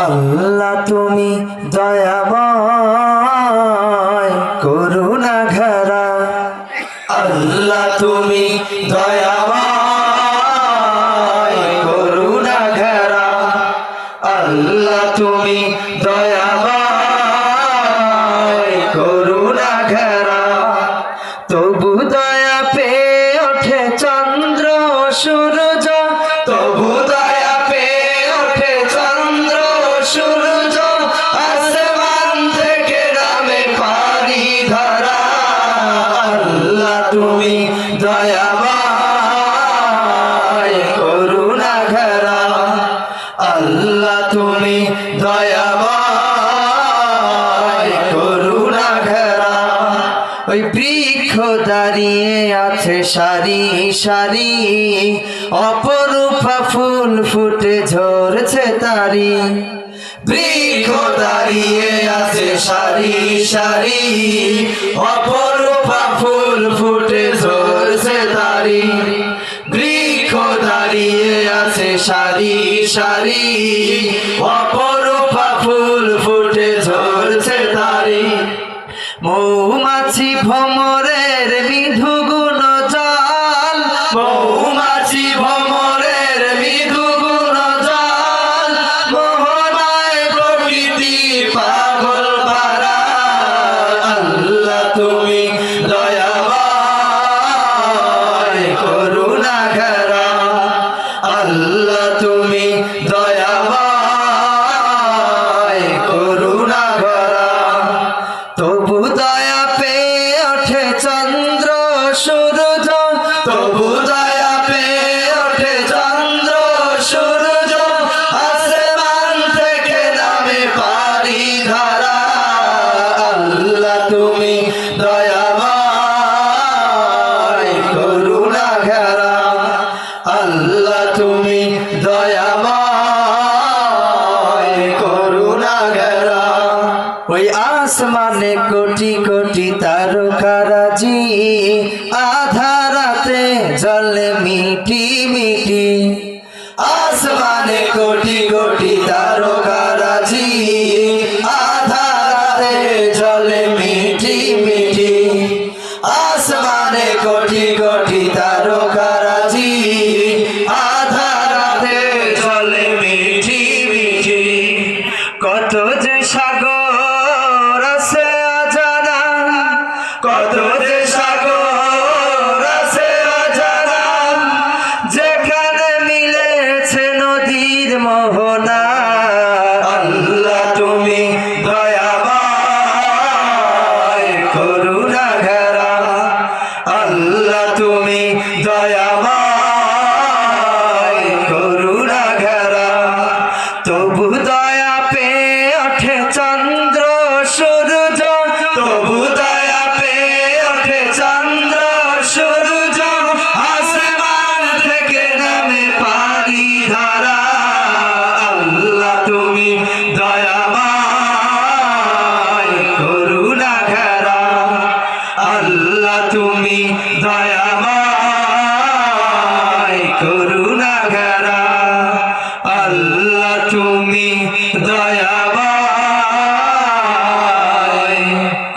আল্লাহ তুমি দয়াময় করুণা ঘেরা, আল্লাহ তুমি দয়াময় করুণা ঘেরা, আল্লাহ তুমি দয়াময় করুণা ঘেরা। তবু দয়া পেয়ে ওঠে চন্দ্র সূর্য, তবু দয়া পেয়ে ওঠে চন্দ্র সূর্য, আসমান থেকে নামে পানি ধরা। আল্লাহ তুমি দয়াময় করুণা ঘেরা, আল্লাহ তুমি দয়াময় করুণা ঘেরা। ওই বৃক্ষ দাঁড়িয়ে আছে সারি সারি, অপরূপা ফুল ফুটে ঝরছে তারি। বৃক্ষ দাঁড়িয়ে আছে সারি সারি, অপরূপা ফুল ফুটে ঝরছে তারি। বৃক্ষ দাঁড়িয়ে আছে সারি সারি, অপরূপা ফুল ফুটে ঝরছে তারি। মৌমাছি ভ্রমরের মৃদু গুণ জল, মৌমাছি ভ্রমরের মৃদু গুণ জল, মোহনায় প্রকৃতি পাগল পারা। আল্লাহ তুমি দয়াময় করুণা ঘেরা, আল্লাহ তুমি দয়াময় করুণা ঘেরা। তবু দয়া পেয়ে ওঠে চন্দ্র সূর্য, তবু দয়া পেয়ে ওঠে চন্দ্র সূর্য, আসমান থেকে নামে পানি ধরা। আল্লাহ তুমি দয়াময় করুণা ঘেরা, আল্লাহ তুমি দয়াময় করুণা ঘেরা। ওই আসমানে কোটি কোটি তারকারাজি, আধারাতে জলে মিটি মিটি। আসমানে কোটি কোটি তারকারাজি, আধারাতে জলে মিটি মিটি। আসমানে কোটি কোটি তারকারাজি, আধারাতে জলে মিটি মিটি। কত যে সাগর আছে অজানা, কত যে সাগর আছে অজানা, যেখানে মিলেছে নদীর মোহনা। আল্লাহ তুমি দয়াময় করুণা ঘেরা, আল্লাহ তুমি দয়াময় করুণা ঘেরা। তবু দয়া পেয়ে ওঠে চন্দ্র সূর্য, তবু দয়া পেয়ে ওঠে চন্দ্র সূর্য, আসমান থেকে নামে পানি ধরা। আল্লাহ তুমি দয়াময় করুণা ঘেরা, আল্লাহ তুমি দয়াময় করুণা ঘেরা, আল্লাহ তুমি দয়াময়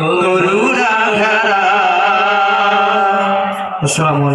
করুণা ঘেরা। আসসালামু আলাইকুম।